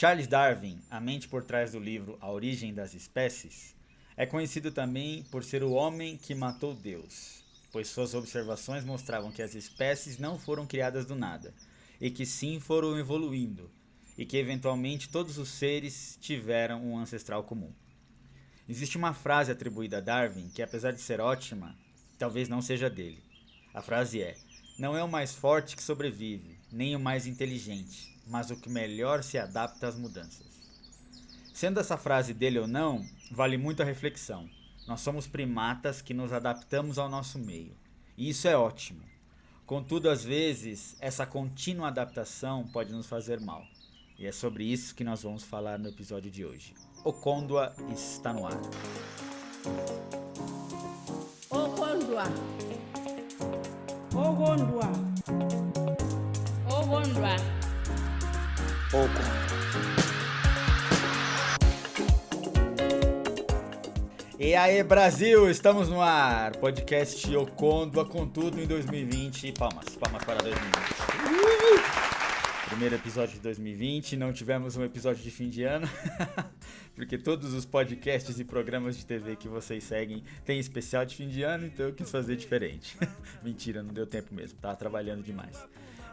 Charles Darwin, a mente por trás do livro A Origem das Espécies, é conhecido também por ser o homem que matou Deus, pois suas observações mostravam que as espécies não foram criadas do nada, e que sim foram evoluindo, e que eventualmente todos os seres tiveram um ancestral comum. Existe uma frase atribuída a Darwin que, apesar de ser ótima, talvez não seja dele. A frase é: não é o mais forte que sobrevive, nem o mais inteligente, mas o que melhor se adapta às mudanças. Sendo essa frase dele ou não, vale muito a reflexão. Nós somos primatas que nos adaptamos ao nosso meio. E isso é ótimo. Contudo, às vezes, essa contínua adaptação pode nos fazer mal. E é sobre isso que nós vamos falar no episódio de hoje. Okondwa está no ar. Okondwa. Okondwa. Okondwa. E aí, Brasil, estamos no ar. Podcast Okondwa com tudo em 2020. Palmas para 2020. Primeiro episódio de 2020, não tivemos um episódio de fim de ano, porque todos os podcasts e programas de TV que vocês seguem têm especial de fim de ano, então eu quis fazer diferente. Mentira, não deu tempo mesmo, tava trabalhando demais.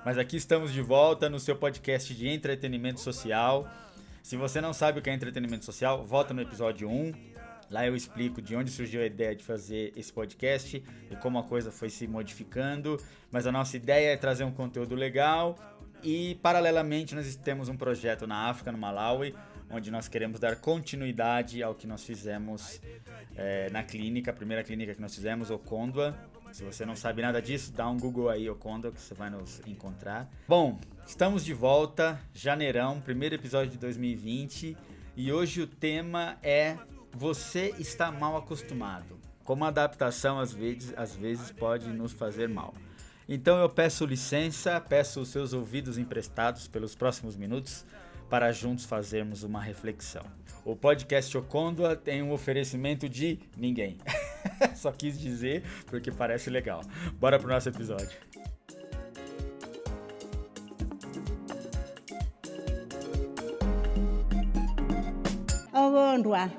Mas aqui estamos de volta no seu podcast de entretenimento social. Se você não sabe o que é entretenimento social, volta no episódio 1. Lá eu explico de onde surgiu a ideia de fazer esse podcast e como a coisa foi se modificando. Mas a nossa ideia é trazer um conteúdo legal. E, paralelamente, nós temos um projeto na África, no Malawi, onde nós queremos dar continuidade ao que nós fizemos na clínica, a primeira clínica que nós fizemos, Okondwa. Se você não sabe nada disso, dá um Google aí, Okondwa, que você vai nos encontrar. Bom, estamos de volta, janeirão, primeiro episódio de 2020, e hoje o tema é: você está mal acostumado. Como a adaptação às vezes pode nos fazer mal. Então eu peço licença, peço os seus ouvidos emprestados pelos próximos minutos para juntos fazermos uma reflexão. O podcast Okondwa tem um oferecimento de ninguém. Só quis dizer porque parece legal. Bora pro nosso episódio. Okondwa.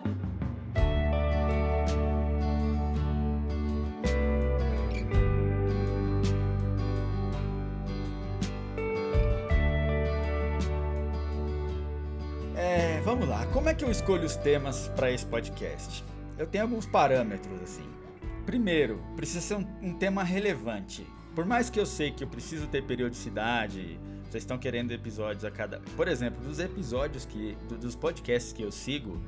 Vamos lá, como é que eu escolho os temas para esse podcast? Eu tenho alguns parâmetros assim. Primeiro, precisa ser um tema relevante. Por mais que eu sei que eu preciso ter periodicidade, vocês estão querendo episódios a cada... Por exemplo, dos episódios dos podcasts que eu sigo,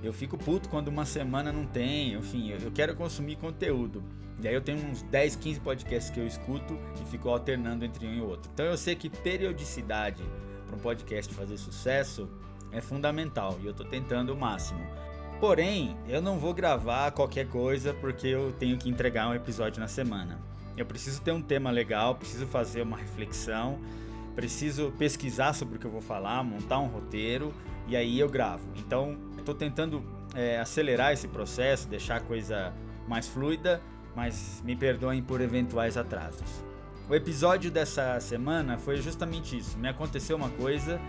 eu fico puto quando uma semana não tem, enfim, eu quero consumir conteúdo. E aí eu tenho uns 10, 15 podcasts que eu escuto e fico alternando entre um e outro. Então eu sei que periodicidade para um podcast fazer sucesso é fundamental e eu tô tentando o máximo. Porém, eu não vou gravar qualquer coisa porque eu tenho que entregar um episódio na semana. Eu preciso ter um tema legal, preciso fazer uma reflexão, preciso pesquisar sobre o que eu vou falar, montar um roteiro e aí eu gravo. Então, eu tô tentando acelerar esse processo, deixar a coisa mais fluida, mas me perdoem por eventuais atrasos. O episódio dessa semana foi justamente isso. Me aconteceu uma coisa...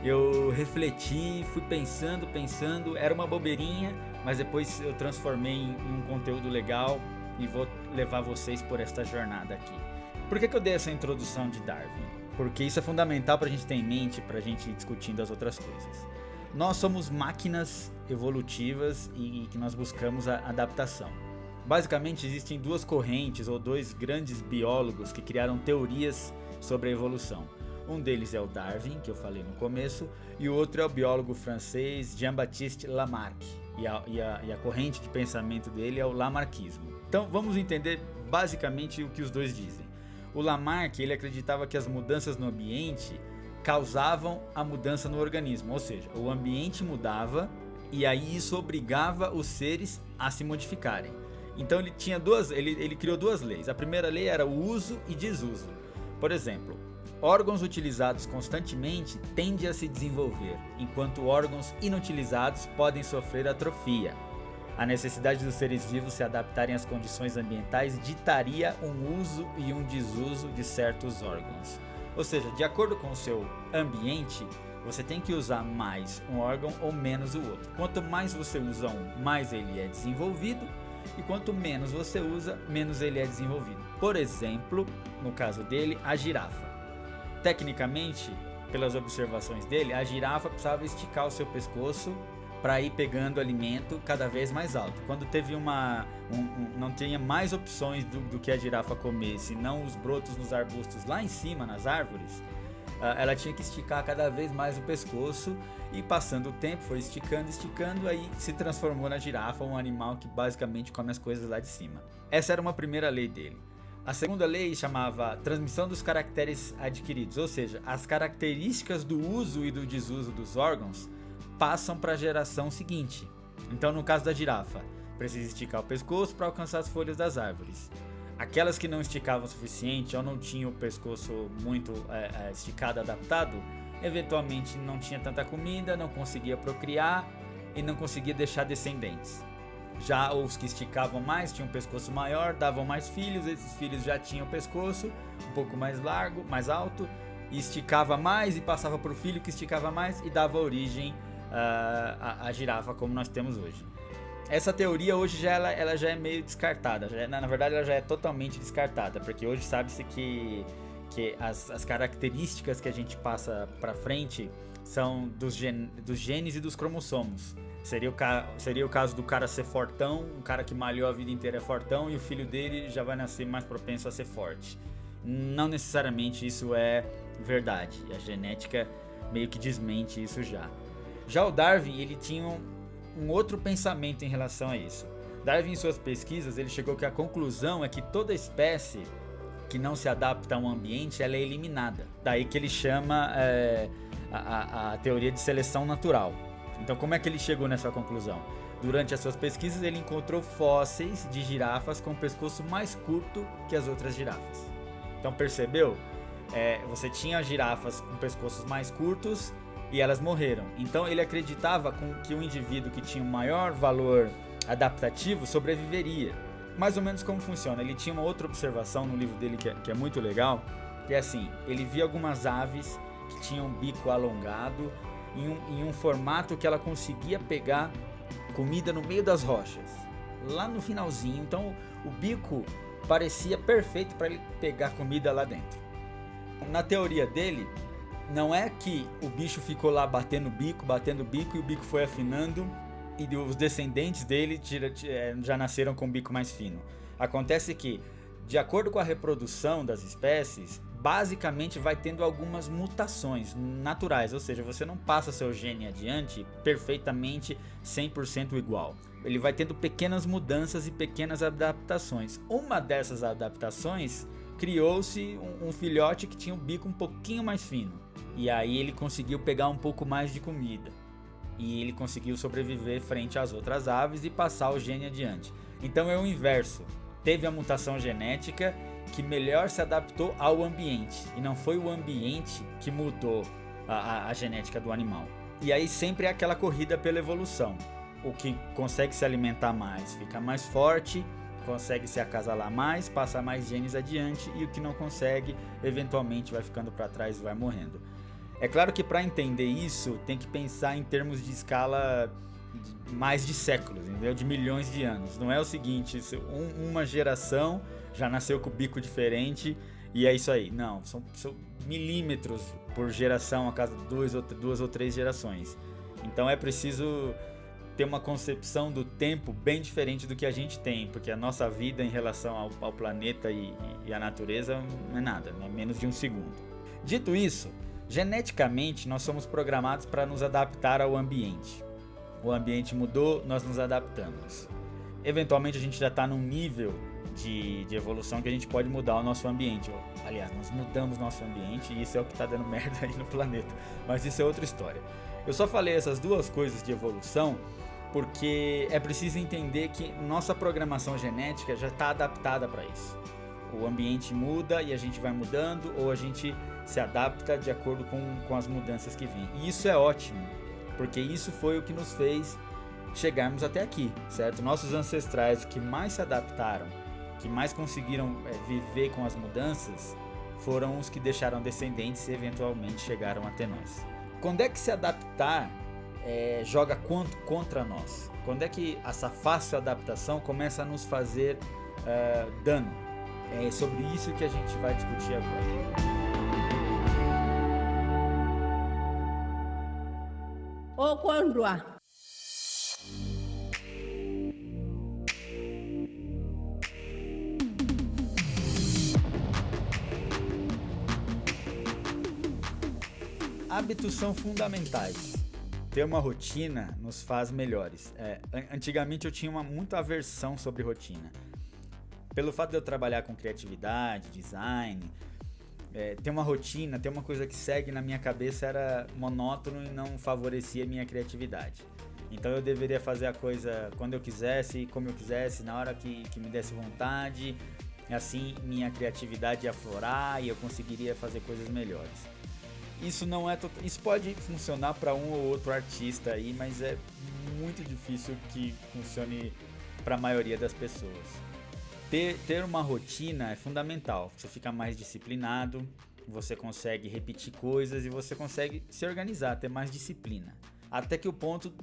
Eu refleti, fui pensando, era uma bobeirinha, mas depois eu transformei em um conteúdo legal e vou levar vocês por esta jornada aqui. Por que eu dei essa introdução de Darwin? Porque isso é fundamental para a gente ter em mente, para a gente ir discutindo as outras coisas. Nós somos máquinas evolutivas e que nós buscamos a adaptação. Basicamente existem duas correntes ou dois grandes biólogos que criaram teorias sobre a evolução. Um deles é o Darwin, que eu falei no começo, e o outro é o biólogo francês Jean-Baptiste Lamarck, e a corrente de pensamento dele é o lamarckismo. Então vamos entender basicamente o que os dois dizem. O Lamarck, ele acreditava que as mudanças no ambiente causavam a mudança no organismo, ou seja, o ambiente mudava e aí isso obrigava os seres a se modificarem. Então ele criou duas leis. A primeira lei era o uso e desuso. Por exemplo, órgãos utilizados constantemente tendem a se desenvolver, enquanto órgãos inutilizados podem sofrer atrofia. A necessidade dos seres vivos se adaptarem às condições ambientais ditaria um uso e um desuso de certos órgãos. Ou seja, de acordo com o seu ambiente, Você tem que usar mais um órgão ou menos o outro. Quanto mais você usa um, mais ele é desenvolvido, e quanto menos você usa, menos ele é desenvolvido. Por exemplo, no caso dele, a girafa. Tecnicamente, pelas observações dele, a girafa precisava esticar o seu pescoço para ir pegando alimento cada vez mais alto. Quando teve não tinha mais opções do que a girafa comer, senão os brotos nos arbustos lá em cima, nas árvores, ela tinha que esticar cada vez mais o pescoço, e passando o tempo foi esticando, aí se transformou na girafa, um animal que basicamente come as coisas lá de cima. Essa era uma primeira lei dele. A segunda lei chamava transmissão dos caracteres adquiridos, ou seja, as características do uso e do desuso dos órgãos passam para a geração seguinte. Então, no caso da girafa, precisa esticar o pescoço para alcançar as folhas das árvores. Aquelas que não esticavam o suficiente ou não tinham o pescoço muito esticado, adaptado, eventualmente não tinha tanta comida, não conseguia procriar e não conseguia deixar descendentes. Já os que esticavam mais, tinham um pescoço maior, davam mais filhos, esses filhos já tinham o pescoço um pouco mais largo, mais alto, e esticava mais e passava para o filho que esticava mais e dava origem à girafa como nós temos hoje. Essa teoria hoje ela já é meio descartada, na verdade ela já é totalmente descartada, porque hoje sabe-se que as características que a gente passa para frente são dos genes e dos cromossomos. Seria o caso do cara ser fortão, um cara que malhou a vida inteira é fortão e o filho dele já vai nascer mais propenso a ser forte. Não necessariamente isso é verdade, a genética meio que desmente isso já. Já o Darwin, ele tinha um outro pensamento em relação a isso. Darwin, em suas pesquisas, ele chegou que a conclusão é que toda espécie que não se adapta a um ambiente, ela é eliminada. Daí que ele chama a teoria de seleção natural. Então, como é que ele chegou nessa conclusão? Durante as suas pesquisas, ele encontrou fósseis de girafas com o pescoço mais curto que as outras girafas. Então, percebeu? Você tinha girafas com pescoços mais curtos e elas morreram. Então, ele acreditava que o indivíduo que tinha um maior valor adaptativo sobreviveria. Mais ou menos como funciona. Ele tinha uma outra observação no livro dele que é muito legal, que é assim, ele via algumas aves que tinham um bico alongado em um formato que ela conseguia pegar comida no meio das rochas, lá no finalzinho. Então o bico parecia perfeito para ele pegar comida lá dentro. Na teoria dele, não é que o bicho ficou lá batendo o bico e o bico foi afinando e os descendentes dele já nasceram com o bico mais fino. Acontece que, de acordo com a reprodução das espécies, basicamente vai tendo algumas mutações naturais, ou seja, você não passa seu gene adiante perfeitamente 100% igual. Ele vai tendo pequenas mudanças e pequenas adaptações. Uma dessas adaptações criou-se um filhote que tinha um bico um pouquinho mais fino, e aí ele conseguiu pegar um pouco mais de comida. E ele conseguiu sobreviver frente às outras aves e passar o gene adiante. Então é o inverso. Teve a mutação genética que melhor se adaptou ao ambiente. E não foi o ambiente que mudou a genética do animal. E aí sempre é aquela corrida pela evolução. O que consegue se alimentar mais fica mais forte, consegue se acasalar mais, passar mais genes adiante. E o que não consegue, eventualmente vai ficando para trás e vai morrendo. É claro que para entender isso, tem que pensar em termos de escala mais de séculos, entendeu? De milhões de anos. Não é o seguinte, uma geração já nasceu com o bico diferente e é isso aí. Não, são milímetros por geração a cada duas ou três gerações. Então é preciso ter uma concepção do tempo bem diferente do que a gente tem, porque a nossa vida em relação ao planeta e à natureza não é nada, é menos de um segundo. Dito isso, geneticamente, nós somos programados para nos adaptar ao ambiente. O ambiente mudou, nós nos adaptamos. Eventualmente, a gente já está num nível de evolução que a gente pode mudar o nosso ambiente. Aliás, nós mudamos nosso ambiente e isso é o que está dando merda aí no planeta. Mas isso é outra história. Eu só falei essas duas coisas de evolução porque é preciso entender que nossa programação genética já está adaptada para isso. O ambiente muda e a gente vai mudando, ou a gente se adapta de acordo com as mudanças que vêm. E isso é ótimo, porque isso foi o que nos fez chegarmos até aqui, certo? Nossos ancestrais que mais se adaptaram, que mais conseguiram viver com as mudanças, foram os que deixaram descendentes e eventualmente chegaram até nós. Quando é que se adaptar joga contra nós? Quando é que essa fácil adaptação começa a nos fazer dano? É sobre isso que a gente vai discutir agora. Ou quando há. Hábitos são fundamentais. Ter uma rotina nos faz melhores. Antigamente eu tinha muita aversão sobre rotina. Pelo fato de eu trabalhar com criatividade, design, ter uma rotina, ter uma coisa que segue na minha cabeça era monótono e não favorecia a minha criatividade. Então eu deveria fazer a coisa quando eu quisesse, como eu quisesse, na hora que me desse vontade. Assim minha criatividade ia aflorar e eu conseguiria fazer coisas melhores. Isso pode funcionar para um ou outro artista aí, mas é muito difícil que funcione para a maioria das pessoas. Ter uma rotina é fundamental. Você fica mais disciplinado, você consegue repetir coisas e você consegue se organizar, ter mais disciplina. Até que o ponto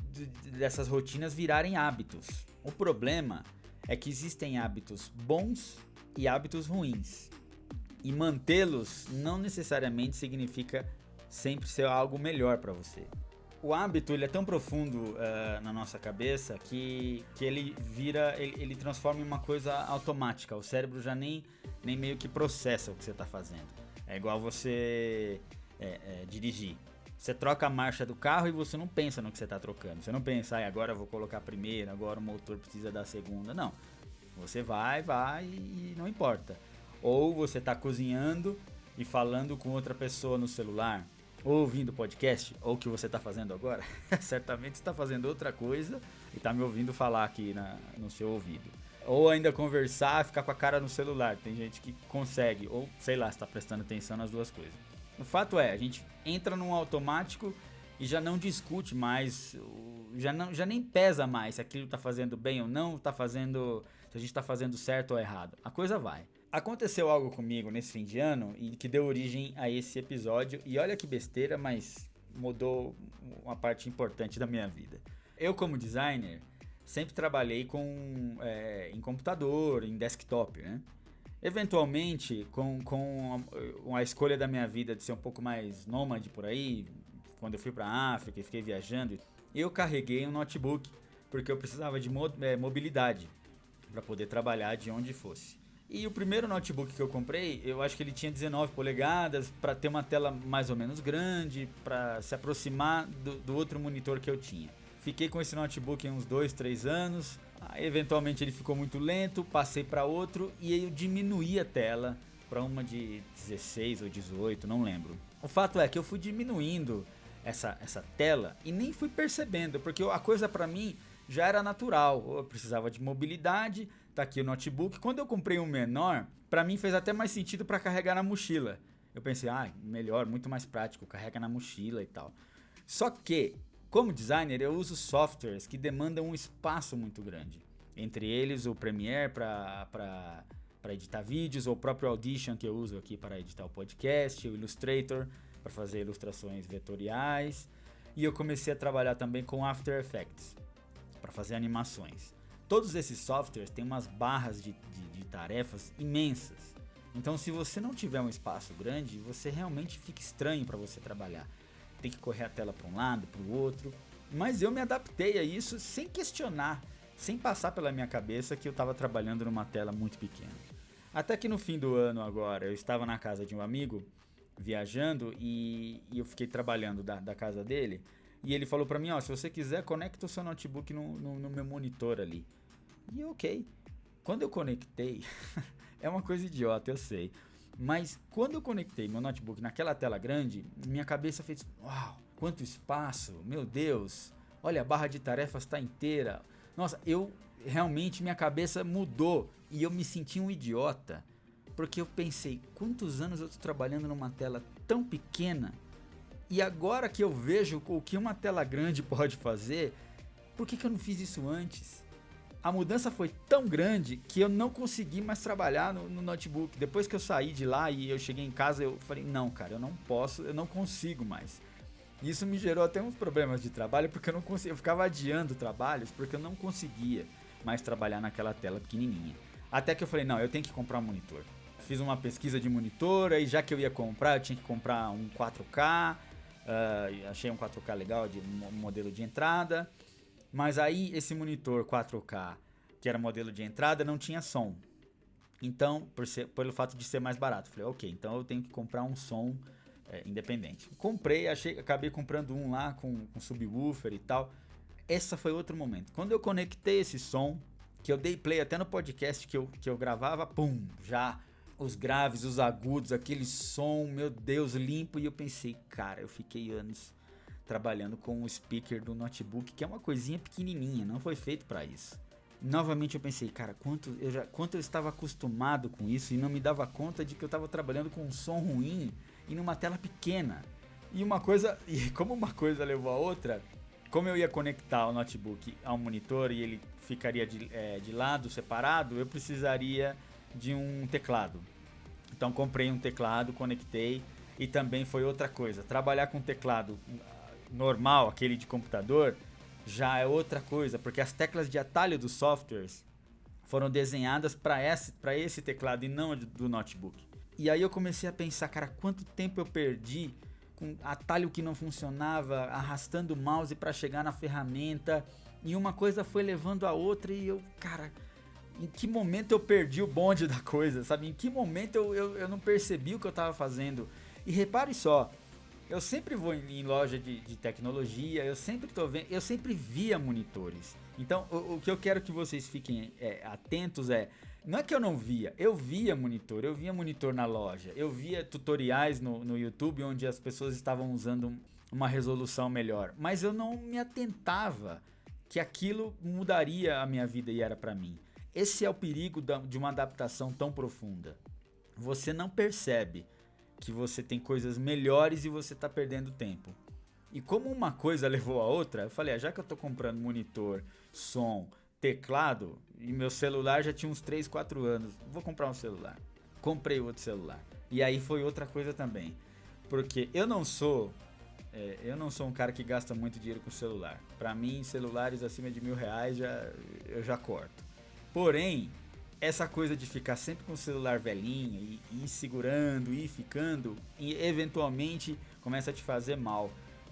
dessas rotinas virarem hábitos. O problema é que existem hábitos bons e hábitos ruins. E mantê-los não necessariamente significa sempre ser algo melhor para você. O hábito ele é tão profundo na nossa cabeça que ele transforma em uma coisa automática. O cérebro já nem meio que processa o que você está fazendo. É igual você dirigir. Você troca a marcha do carro e você não pensa no que você está trocando. Você não pensa, agora eu vou colocar a primeira, agora o motor precisa da segunda. Não. Você vai e não importa. Ou você está cozinhando e falando com outra pessoa no celular, ou ouvindo podcast, ou o que você está fazendo agora, certamente você está fazendo outra coisa e está me ouvindo falar aqui no seu ouvido. Ou ainda conversar, ficar com a cara no celular, tem gente que consegue, ou sei lá, está prestando atenção nas duas coisas. O fato é, a gente entra num automático e já não discute mais, já nem pesa mais se aquilo está fazendo bem ou não, se a gente está fazendo certo ou errado. A coisa vai. Aconteceu algo comigo nesse fim de ano e que deu origem a esse episódio. E olha que besteira, mas mudou uma parte importante da minha vida. Eu, como designer, sempre trabalhei em computador, em desktop, né? Eventualmente, com a escolha da minha vida de ser um pouco mais nômade por aí, quando eu fui para a África e fiquei viajando, eu carreguei um notebook porque eu precisava de mobilidade para poder trabalhar de onde fosse. E o primeiro notebook que eu comprei, eu acho que ele tinha 19 polegadas, para ter uma tela mais ou menos grande, para se aproximar do outro monitor que eu tinha. Fiquei com esse notebook em uns 2, 3 anos, eventualmente ele ficou muito lento, passei para outro e aí eu diminuí a tela para uma de 16 ou 18, não lembro. O fato é que eu fui diminuindo essa tela e nem fui percebendo, porque a coisa para mim já era natural, eu precisava de mobilidade, tá aqui o notebook. Quando eu comprei um menor, para mim fez até mais sentido para carregar na mochila. Eu pensei, melhor, muito mais prático, carrega na mochila e tal. Só que, como designer, eu uso softwares que demandam um espaço muito grande. Entre eles o Premiere para editar vídeos, ou o próprio Audition que eu uso aqui para editar o podcast, o Illustrator para fazer ilustrações vetoriais. E eu comecei a trabalhar também com After Effects para fazer animações. Todos esses softwares têm umas barras de tarefas imensas. Então, se você não tiver um espaço grande, você realmente fica estranho para você trabalhar. Tem que correr a tela para um lado, para o outro. Mas eu me adaptei a isso sem questionar, sem passar pela minha cabeça que eu estava trabalhando numa tela muito pequena. Até que no fim do ano agora, eu estava na casa de um amigo, viajando, e eu fiquei trabalhando da casa dele. E ele falou pra mim, se você quiser, conecta o seu notebook no meu monitor ali. E ok. Quando eu conectei, é uma coisa idiota, eu sei. Mas quando eu conectei meu notebook naquela tela grande, minha cabeça fez, uau, quanto espaço, meu Deus. Olha, a barra de tarefas está inteira. Nossa, minha cabeça mudou e eu me senti um idiota. Porque eu pensei, quantos anos eu estou trabalhando numa tela tão pequena? E agora que eu vejo o que uma tela grande pode fazer, por que eu não fiz isso antes? A mudança foi tão grande que eu não consegui mais trabalhar no notebook. Depois que eu saí de lá e eu cheguei em casa, eu falei, não, cara, eu não posso, eu não consigo mais. Isso me gerou até uns problemas de trabalho, porque eu não conseguia, eu ficava adiando trabalhos, porque eu não conseguia mais trabalhar naquela tela pequenininha. Até que eu falei, não, eu tenho que comprar um monitor. Fiz uma pesquisa de monitor, aí já que eu ia comprar, eu tinha que comprar um 4K, achei um 4K legal, de um modelo de entrada, mas aí esse monitor 4K, que era modelo de entrada, não tinha som. Então, pelo fato de ser mais barato, falei, ok, então eu tenho que comprar um som independente. Comprei, acabei comprando um lá com subwoofer e tal. Esse foi outro momento. Quando eu conectei esse som, que eu dei play até no podcast que eu gravava, pum, já os graves, os agudos, aquele som, meu Deus, limpo. E eu pensei, cara, eu fiquei anos trabalhando com o speaker do notebook, que é uma coisinha pequenininha, não foi feito para isso. Novamente eu pensei, cara, quanto eu estava acostumado com isso e não me dava conta de que eu estava trabalhando com um som ruim e numa tela pequena. E como uma coisa levou a outra, como eu ia conectar o notebook ao monitor e ele ficaria de lado, separado, eu precisaria de um teclado. Então comprei um teclado, conectei, e também foi outra coisa. Trabalhar com teclado normal, aquele de computador, já é outra coisa, porque as teclas de atalho dos softwares foram desenhadas para esse teclado e não do notebook. E aí eu comecei a pensar, cara, quanto tempo eu perdi com atalho que não funcionava, arrastando o mouse para chegar na ferramenta, e uma coisa foi levando a outra, e eu, cara, em que momento eu perdi o bonde da coisa, sabe? Em que momento eu não percebi o que eu tava fazendo? E repare só, eu sempre vou em loja de tecnologia, eu sempre via monitores. Então, o que eu quero que vocês fiquem atentos não é que eu via monitor na loja, eu via tutoriais no YouTube onde as pessoas estavam usando uma resolução melhor, mas eu não me atentava que aquilo mudaria a minha vida e era pra mim. Esse é o perigo de uma adaptação tão profunda. Você não percebe que você tem coisas melhores e você tá perdendo tempo. E como uma coisa levou a outra, eu falei, já que eu tô comprando monitor, som, teclado, e meu celular já tinha uns 3, 4 anos, vou comprar um celular. Comprei outro celular. E aí foi outra coisa também. Porque eu não sou um cara que gasta muito dinheiro com celular. Pra mim, celulares acima de R$1.000 eu já corto. Porém, essa coisa de ficar sempre com o celular velhinho e ir segurando, ir ficando, e eventualmente começa a te fazer mal.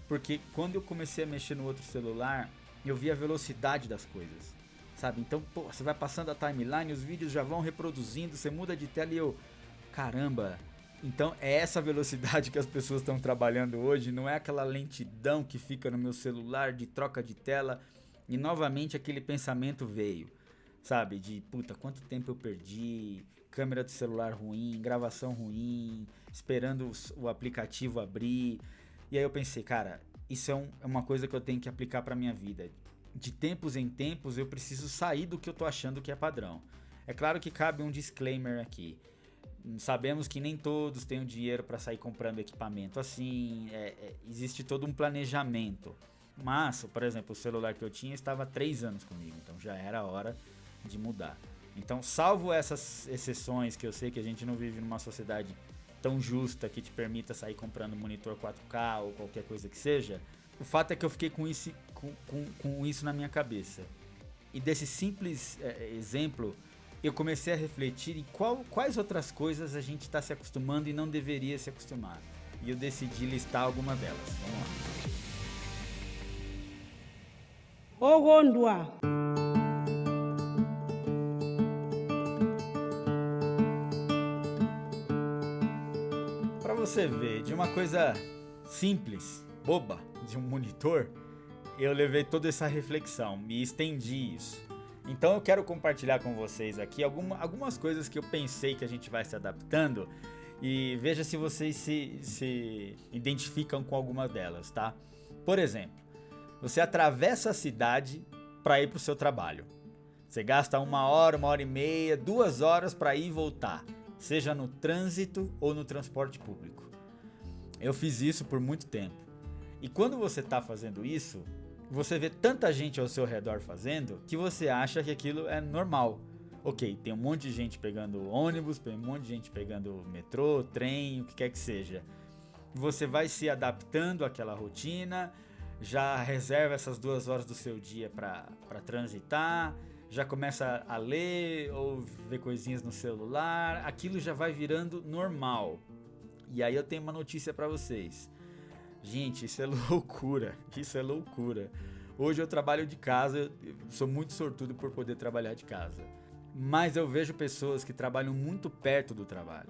Porque quando eu comecei a mexer no outro celular, eu vi a velocidade das coisas, sabe? Então, você vai passando a timeline, os vídeos já vão reproduzindo, você muda de tela e caramba. Então é essa velocidade que as pessoas estão trabalhando hoje, não é aquela lentidão que fica no meu celular de troca de tela. E novamente aquele pensamento veio, sabe? De puta, quanto tempo eu perdi, câmera do celular ruim, gravação ruim, esperando o aplicativo abrir. E aí eu pensei, cara, isso é uma coisa que eu tenho que aplicar pra minha vida. De tempos em tempos eu preciso sair do que eu tô achando que é padrão. É claro que cabe um disclaimer aqui. Sabemos que nem todos têm o dinheiro para sair comprando equipamento assim, existe todo um planejamento. Mas, por exemplo, o celular que eu tinha estava há 3 anos comigo, então já era hora de mudar. Então, salvo essas exceções que eu sei que a gente não vive numa sociedade tão justa que te permita sair comprando monitor 4K ou qualquer coisa que seja, o fato é que eu fiquei com isso na minha cabeça. E desse simples exemplo, eu comecei a refletir em quais outras coisas a gente está se acostumando e não deveria se acostumar. E eu decidi listar algumas delas. Vamos lá. Ogondwa. Para você ver, de uma coisa simples, boba, de um monitor, eu levei toda essa reflexão, me estendi isso. Então eu quero compartilhar com vocês aqui algumas coisas que eu pensei que a gente vai se adaptando e veja se vocês se identificam com alguma delas, tá? Por exemplo, você atravessa a cidade para ir para o seu trabalho. Você gasta 1 hora, 1h30, 2 horas para ir e voltar, seja no trânsito ou no transporte público. Eu fiz isso por muito tempo. E quando você está fazendo isso, você vê tanta gente ao seu redor fazendo que você acha que aquilo é normal. Ok, tem um monte de gente pegando ônibus, tem um monte de gente pegando metrô, trem, o que quer que seja. você vai se adaptando àquela rotina, já reserva essas 2 horas do seu dia para transitar, já começa a ler ou ver coisinhas no celular, aquilo já vai virando normal. E aí eu tenho uma notícia para vocês. Gente, isso é loucura, isso é loucura. Hoje eu trabalho de casa, eu sou muito sortudo por poder trabalhar de casa. Mas eu vejo pessoas que trabalham muito perto do trabalho.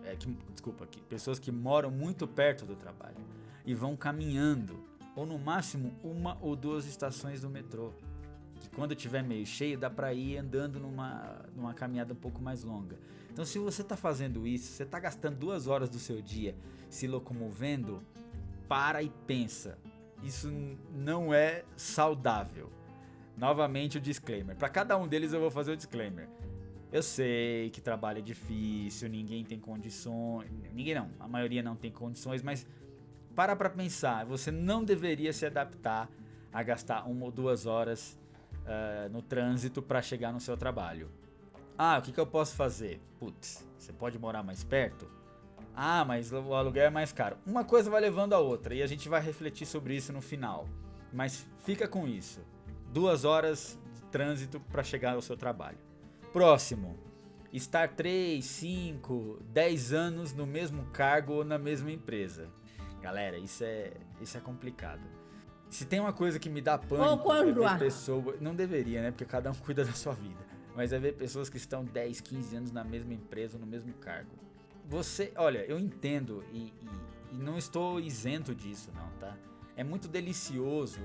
Pessoas que moram muito perto do trabalho e vão caminhando, ou no máximo 1 ou 2 estações do metrô. Que quando tiver meio cheio, dá pra ir andando numa caminhada um pouco mais longa. Então, se você tá fazendo isso, você tá gastando 2 horas do seu dia se locomovendo, para e pensa. Isso não é saudável. Novamente o disclaimer. Para cada um deles eu vou fazer o disclaimer. Eu sei que trabalho é difícil, ninguém tem condições. Ninguém não, a maioria não tem condições, mas para pensar. Você não deveria se adaptar a gastar 1 ou 2 horas no trânsito para chegar no seu trabalho. Ah, o que eu posso fazer? Putz, você pode morar mais perto? Ah, mas o aluguel é mais caro. Uma coisa vai levando a outra e a gente vai refletir sobre isso no final. Mas fica com isso. 2 horas de trânsito para chegar ao seu trabalho. Próximo. Estar 3, 5, 10 anos no mesmo cargo ou na mesma empresa. Galera, isso é complicado. Se tem uma coisa que me dá pânico é ver pessoas... Não deveria, né? Porque cada um cuida da sua vida. Mas é ver pessoas que estão 10, 15 anos na mesma empresa ou no mesmo cargo. Olha, eu entendo e não estou isento disso não, tá? É muito delicioso.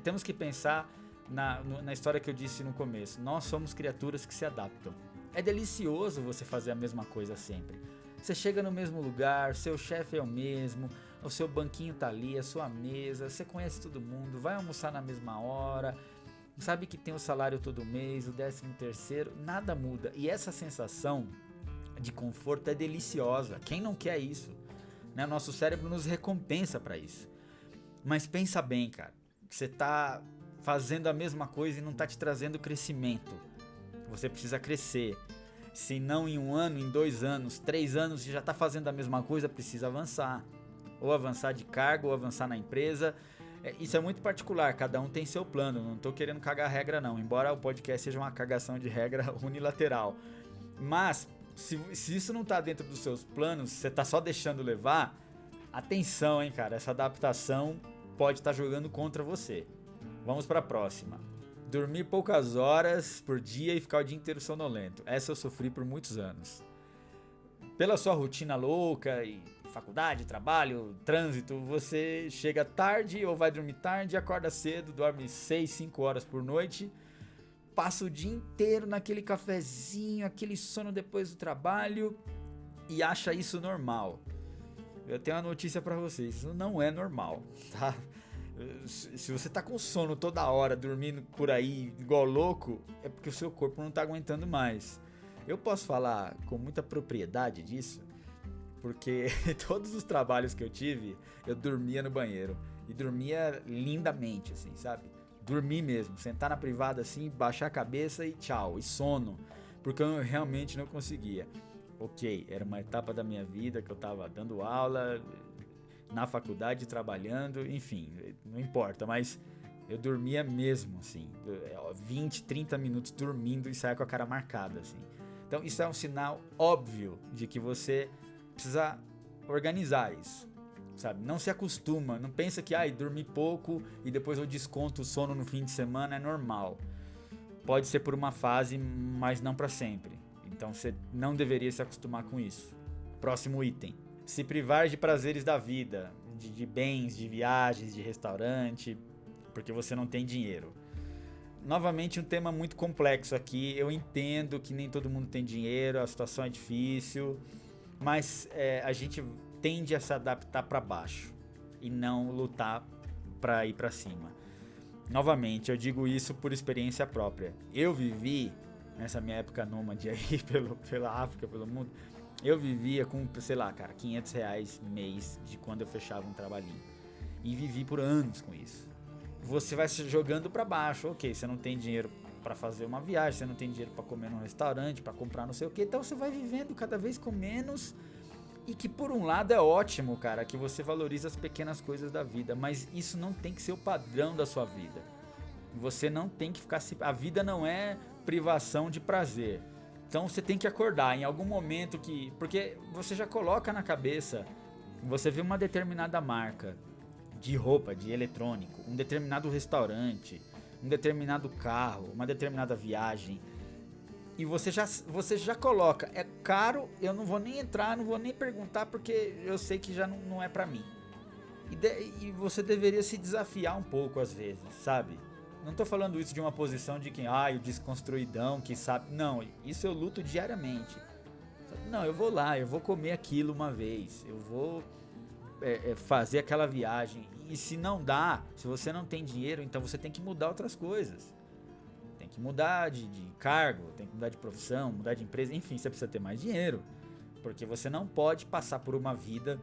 Temos que pensar na história que eu disse no começo. Nós somos criaturas que se adaptam. É delicioso você fazer a mesma coisa sempre. Você chega no mesmo lugar, seu chefe é o mesmo, o seu banquinho tá ali, a sua mesa, você conhece todo mundo, vai almoçar na mesma hora, sabe que tem o salário todo mês, o 13º, nada muda. E essa sensação de conforto é deliciosa. Quem não quer isso? Né? Nosso cérebro nos recompensa para isso. Mas pensa bem, cara. Você tá fazendo a mesma coisa e não tá te trazendo crescimento. Você precisa crescer. Se não em 1 ano, em 2 anos, 3 anos, você já tá fazendo a mesma coisa, precisa avançar. Ou avançar de cargo, ou avançar na empresa. Isso é muito particular, cada um tem seu plano. Não tô querendo cagar regra não, embora o podcast seja uma cagação de regra unilateral. Mas se isso não tá dentro dos seus planos, você tá só deixando levar, atenção, hein, cara, essa adaptação pode estar jogando contra você. Vamos pra próxima. Dormir poucas horas por dia e ficar o dia inteiro sonolento. Essa eu sofri por muitos anos. Pela sua rotina louca e faculdade, trabalho, trânsito, você chega tarde ou vai dormir tarde, acorda cedo, dorme 6, 5 horas por noite, passa o dia inteiro naquele cafezinho, aquele sono depois do trabalho e acha isso normal. Eu tenho uma notícia pra vocês, isso não é normal, tá? Se você tá com sono toda hora, dormindo por aí igual louco, é porque o seu corpo não tá aguentando mais. Eu posso falar com muita propriedade disso, porque todos os trabalhos que eu tive, eu dormia no banheiro. E dormia lindamente, assim, sabe? Dormir mesmo, sentar na privada assim, baixar a cabeça e tchau, e sono. Porque eu realmente não conseguia. Ok, era uma etapa da minha vida que eu tava dando aula, na faculdade, trabalhando, enfim, não importa, mas eu dormia mesmo, assim, 20, 30 minutos dormindo e saia com a cara marcada, assim. Então isso é um sinal óbvio de que você precisa organizar isso, sabe? Não se acostuma, não pensa que dormir pouco e depois eu desconto o sono no fim de semana é normal. Pode ser por uma fase, mas não para sempre. Então você não deveria se acostumar com isso. Próximo item. Se privar de prazeres da vida, de bens, de viagens, de restaurante, porque você não tem dinheiro. Novamente um tema muito complexo aqui, eu entendo que nem todo mundo tem dinheiro, a situação é difícil, mas a gente tende a se adaptar para baixo e não lutar para ir para cima. Novamente, eu digo isso por experiência própria. Eu vivi, nessa minha época nômade aí pela África, pelo mundo, eu vivia com, sei lá, cara, R$500 mês de quando eu fechava um trabalhinho. E vivi por anos com isso. Você vai se jogando pra baixo, ok, você não tem dinheiro pra fazer uma viagem, você não tem dinheiro pra comer num restaurante, pra comprar não sei o que, então você vai vivendo cada vez com menos, E que por um lado é ótimo, cara, que você valoriza as pequenas coisas da vida, mas isso não tem que ser o padrão da sua vida. Você não tem que ficar... A vida não é privação de prazer. Então você tem que acordar em algum momento que... Porque você já coloca na cabeça, você vê uma determinada marca de roupa, de eletrônico, um determinado restaurante, um determinado carro, uma determinada viagem, e você já coloca, é caro, eu não vou nem entrar, não vou nem perguntar, porque eu sei que já não é pra mim. E você deveria se desafiar um pouco às vezes, sabe? Não tô falando isso de uma posição de quem, o desconstruidão, que sabe. Não, isso eu luto diariamente. Não, eu vou lá, eu vou comer aquilo uma vez, eu vou fazer aquela viagem. E se não dá, se você não tem dinheiro, então você tem que mudar outras coisas. Tem que mudar de cargo, tem que mudar de profissão, mudar de empresa, enfim, você precisa ter mais dinheiro. Porque você não pode passar por uma vida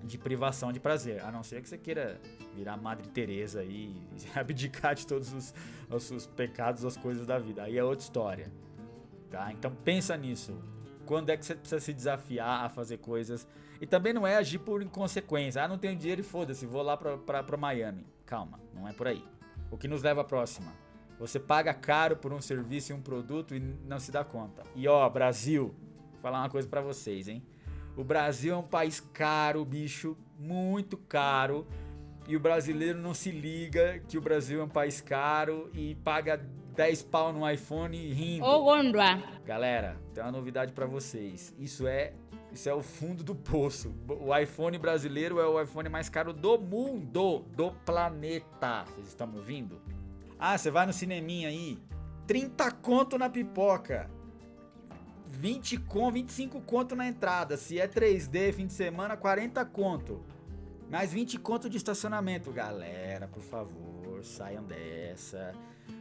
de privação de prazer, a não ser que você queira virar Madre Teresa e abdicar de todos os seus pecados, as coisas da vida. Aí é outra história, tá? Então pensa nisso. Quando é que você precisa se desafiar a fazer coisas? E também não é agir por inconsequência. Não tenho dinheiro e foda-se, vou lá pra Miami. Calma, não é por aí. O que nos leva à próxima. Você paga caro por um serviço e um produto e não se dá conta. E Brasil, vou falar uma coisa pra vocês, hein? O Brasil é um país caro, bicho, muito caro. E o brasileiro não se liga que o Brasil é um país caro e paga 10 pau no iPhone rindo. Galera, tem uma novidade pra vocês. Isso é o fundo do poço. O iPhone brasileiro é o iPhone mais caro do mundo, do planeta. Vocês estão me ouvindo? Você vai no cineminha aí, 30 conto na pipoca, 25 conto na entrada. Se é 3D, fim de semana, 40 conto. Mais 20 conto de estacionamento. Galera, por favor, saiam dessa.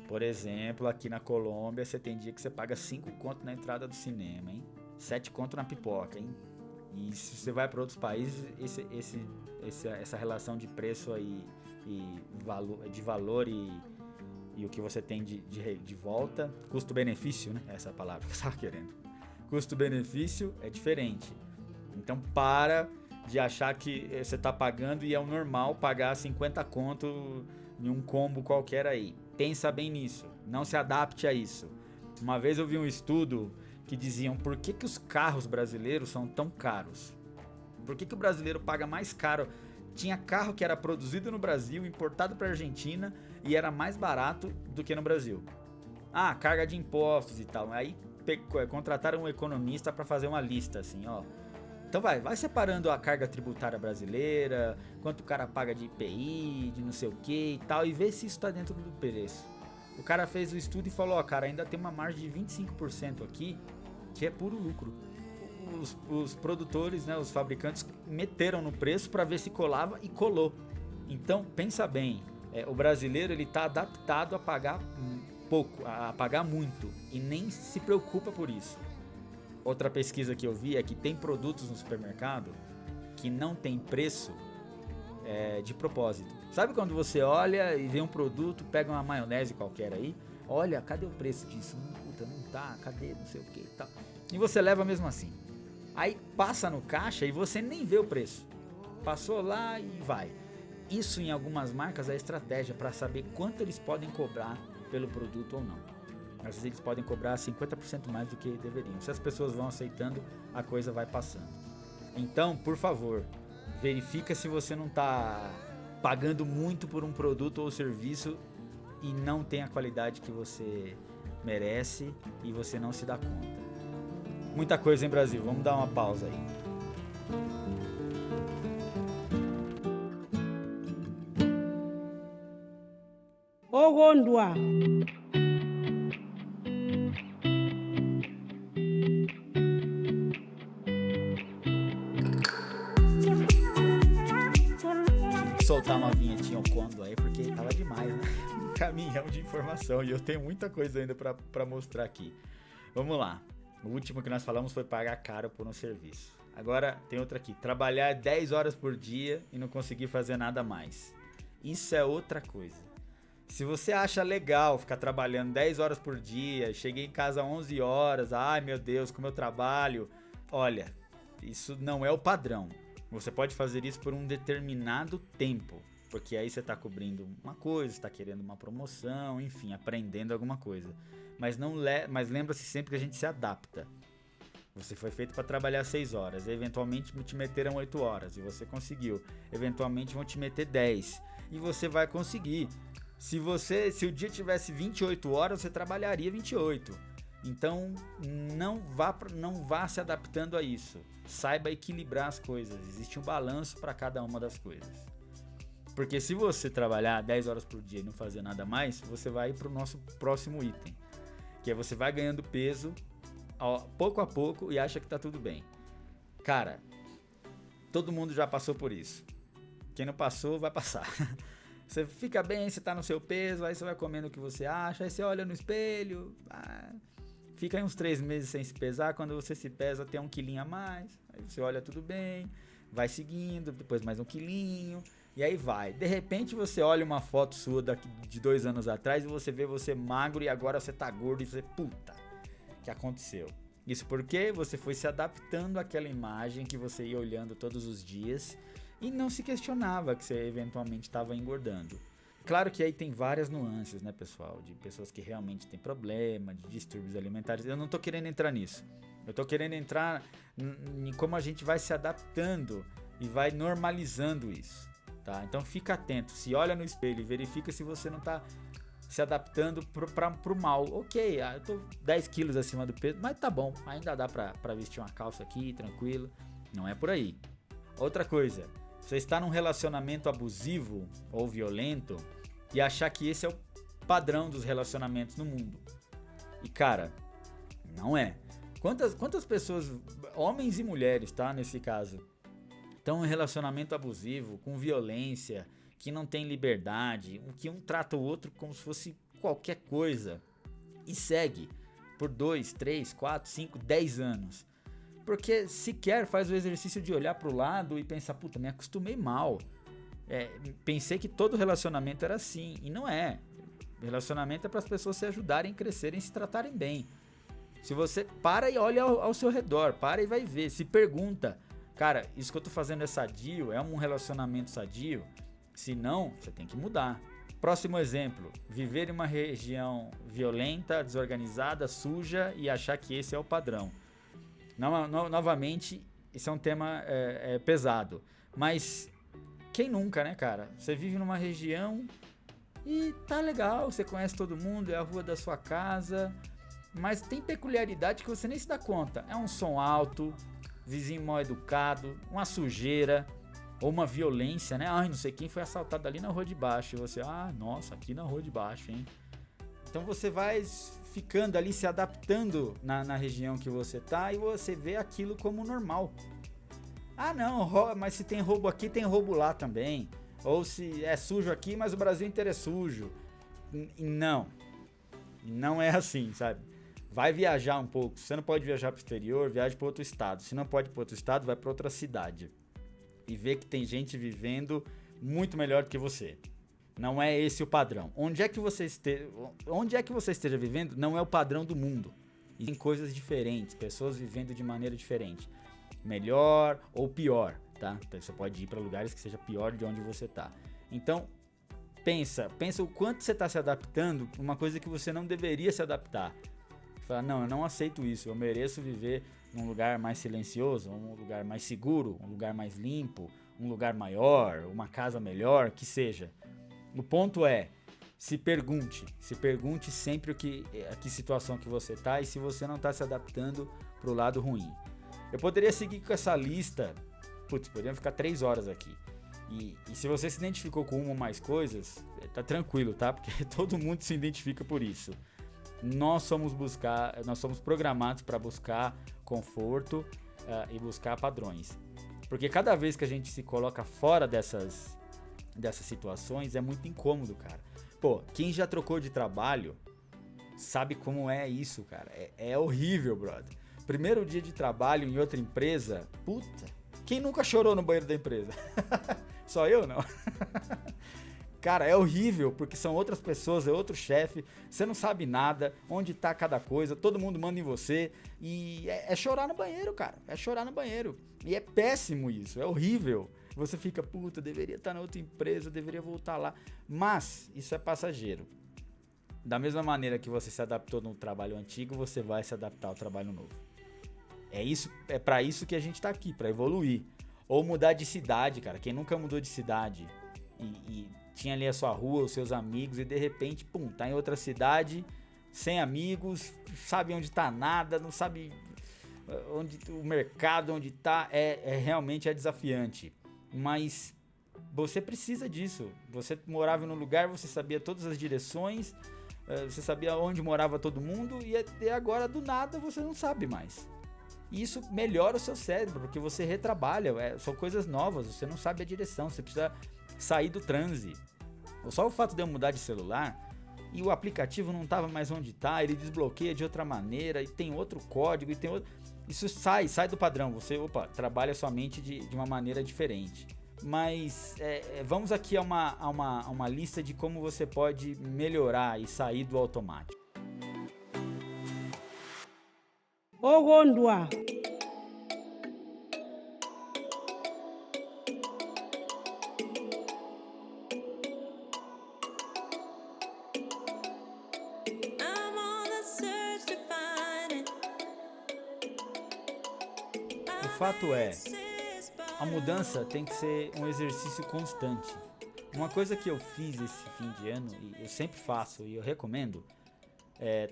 Por exemplo, aqui na Colômbia, você tem dia que você paga 5 conto na entrada do cinema, hein? 7 conto na pipoca, hein? E se você vai para outros países, essa relação de preço aí, de valor e o que você tem de volta, custo-benefício, né? Essa é a palavra que eu estava querendo. Custo-benefício é diferente. Então para de achar que você está pagando e é o normal pagar 50 conto em um combo qualquer aí. Pensa bem nisso, não se adapte a isso. Uma vez eu vi um estudo que diziam por que os carros brasileiros são tão caros. Por que o brasileiro paga mais caro? Tinha carro que era produzido no Brasil, importado para a Argentina e era mais barato do que no Brasil. Carga de impostos e tal. Aí contrataram um economista para fazer uma lista assim, Então vai separando a carga tributária brasileira, quanto o cara paga de IPI, de não sei o que e tal, e vê se isso tá dentro do preço. O cara fez o estudo e falou, cara, ainda tem uma margem de 25% aqui, que é puro lucro. Os produtores, né, os fabricantes meteram no preço para ver se colava e colou. Então pensa bem, o brasileiro ele tá adaptado a pagar pouco, a pagar muito e nem se preocupa por isso. Outra pesquisa que eu vi é que tem produtos no supermercado que não tem preço de propósito. Sabe quando você olha e vê um produto, pega uma maionese qualquer aí, olha, cadê o preço disso? Puta, não tá, cadê, não sei o que e tal. E você leva mesmo assim. Aí passa no caixa e você nem vê o preço. Passou lá e vai. Isso em algumas marcas é estratégia para saber quanto eles podem cobrar pelo produto ou não. Às vezes eles podem cobrar 50% mais do que deveriam. Se as pessoas vão aceitando, a coisa vai passando. Então, por favor, verifica se você não está pagando muito por um produto ou serviço e não tem a qualidade que você merece e você não se dá conta. Muita coisa, hein, Brasil? Vamos dar uma pausa aí. Ogondwa. Soltar uma vinhetinha Ocondo aí, porque tava demais, né? Um caminhão de informação e eu tenho muita coisa ainda pra mostrar aqui. Vamos lá. O último que nós falamos foi pagar caro por um serviço. Agora tem outra aqui. Trabalhar 10 horas por dia e não conseguir fazer nada mais. Isso é outra coisa. Se você acha legal ficar trabalhando 10 horas por dia, cheguei em casa 11 horas, ai meu Deus, como eu trabalho. Olha, isso não é o padrão. Você pode fazer isso por um determinado tempo, porque aí você está cobrindo uma coisa, está querendo uma promoção, enfim, aprendendo alguma coisa. Mas lembra-se sempre que a gente se adapta. Você foi feito para trabalhar 6 horas, eventualmente te meteram 8 horas e você conseguiu. Eventualmente vão te meter 10 e você vai conseguir. Se o dia tivesse 28 horas, você trabalharia 28. Então não vá se adaptando a isso. Saiba equilibrar as coisas. Existe um balanço para cada uma das coisas. Porque se você trabalhar 10 horas por dia e não fazer nada mais, você vai para o nosso próximo item, que é você vai ganhando peso pouco a pouco e acha que tá tudo bem. Cara, todo mundo já passou por isso. Quem não passou, vai passar. Você fica bem, você tá no seu peso, aí você vai comendo o que você acha, aí você olha no espelho, fica aí uns 3 meses sem se pesar, quando você se pesa tem 1 quilinho a mais, aí você olha tudo bem, vai seguindo, depois mais 1 quilinho, e aí vai. De repente você olha uma foto sua de 2 anos atrás e você vê você magro e agora você tá gordo e você, puta, o que aconteceu? Isso porque você foi se adaptando àquela imagem que você ia olhando todos os dias e não se questionava que você eventualmente estava engordando. Claro que aí tem várias nuances, né, pessoal? De pessoas que realmente têm problema, de distúrbios alimentares. Eu não tô querendo entrar nisso. Eu tô querendo entrar em como a gente vai se adaptando e vai normalizando isso, tá? Então fica atento. Se olha no espelho e verifica se você não tá se adaptando pro mal. Ok, eu tô 10 quilos acima do peso, mas tá bom. Ainda dá pra vestir uma calça aqui, tranquilo. Não é por aí. Outra coisa. Você está num relacionamento abusivo ou violento e achar que esse é o padrão dos relacionamentos no mundo. E cara, não é. Quantas pessoas, homens e mulheres, tá, nesse caso, estão em relacionamento abusivo, com violência, que não tem liberdade, que um trata o outro como se fosse qualquer coisa e segue por 2, 3, 4, 5, 10 anos. Porque sequer faz o exercício de olhar pro lado e pensar, puta, me acostumei mal. Pensei que todo relacionamento era assim, e não é. Relacionamento é para as pessoas se ajudarem, crescerem e se tratarem bem. Se você para e olha ao seu redor, para e vai ver, se pergunta, cara, isso que eu tô fazendo é sadio? É um relacionamento sadio? Se não, você tem que mudar. Próximo exemplo, viver em uma região violenta, desorganizada, suja e achar que esse é o padrão. Novamente, isso é um tema pesado, mas quem nunca, né, cara? Você vive numa região e tá legal, você conhece todo mundo, é a rua da sua casa, mas tem peculiaridade que você nem se dá conta. É um som alto, vizinho mal educado, uma sujeira ou uma violência, né? Ai, não sei quem foi assaltado ali na rua de baixo e você, nossa, aqui na rua de baixo, hein? Então você vai ficando ali, se adaptando na região que você tá e você vê aquilo como normal. Não, mas se tem roubo aqui, tem roubo lá também. Ou se é sujo aqui, mas o Brasil inteiro é sujo. Não é assim, sabe? Vai viajar um pouco. Se você não pode viajar pro exterior, viaje para outro estado. Se não pode ir para outro estado, vai para outra cidade. E vê que tem gente vivendo muito melhor do que você. Não é esse o padrão. Onde é que você esteja vivendo não é o padrão do mundo. E tem coisas diferentes, pessoas vivendo de maneira diferente. Melhor ou pior, tá? Então, você pode ir para lugares que seja pior de onde você tá. Então, pensa o quanto você está se adaptando a uma coisa que você não deveria se adaptar. Fala, não, eu não aceito isso, eu mereço viver num lugar mais silencioso, um lugar mais seguro, um lugar mais limpo, um lugar maior, uma casa melhor, que seja. O ponto é, se pergunte sempre a que situação que você tá e se você não tá se adaptando pro lado ruim. Eu poderia seguir com essa lista, poderiam ficar 3 horas aqui. E se você se identificou com uma ou mais coisas, tá tranquilo, tá? Porque todo mundo se identifica por isso. Nós somos programados para buscar conforto e buscar padrões. Porque cada vez que a gente se coloca fora dessas situações é muito incômodo, cara. Pô, quem já trocou de trabalho sabe como é isso, cara. É horrível, brother. Primeiro dia de trabalho em outra empresa, puta. Quem nunca chorou no banheiro da empresa? Só eu, não? Cara, é horrível, porque são outras pessoas, é outro chefe, você não sabe nada, onde tá cada coisa, todo mundo manda em você, e é chorar no banheiro, cara, é chorar no banheiro. E é péssimo isso, é horrível. Você fica, puta, deveria estar na outra empresa, deveria voltar lá. Mas isso é passageiro. Da mesma maneira que você se adaptou no trabalho antigo, você vai se adaptar ao trabalho novo. É para isso que a gente tá aqui, para evoluir. Ou mudar de cidade, cara. Quem nunca mudou de cidade e tinha ali a sua rua, os seus amigos, e de repente, pum, tá em outra cidade, sem amigos, sabe onde tá nada, não sabe onde o mercado, onde tá, realmente desafiante. Mas você precisa disso. Você morava num lugar, você sabia todas as direções, você sabia onde morava todo mundo, e agora do nada você não sabe mais. E isso melhora o seu cérebro, porque você retrabalha, são coisas novas, você não sabe a direção, você precisa sair do transe. Só o fato de eu mudar de celular e o aplicativo não estava mais onde está, ele desbloqueia de outra maneira e tem outro código e tem outro... Isso sai do padrão, você trabalha sua mente de uma maneira diferente. Mas vamos aqui a uma lista de como você pode melhorar e sair do automático. Ogondwa. O fato é, a mudança tem que ser um exercício constante. Uma coisa que eu fiz esse fim de ano, e eu sempre faço e eu recomendo,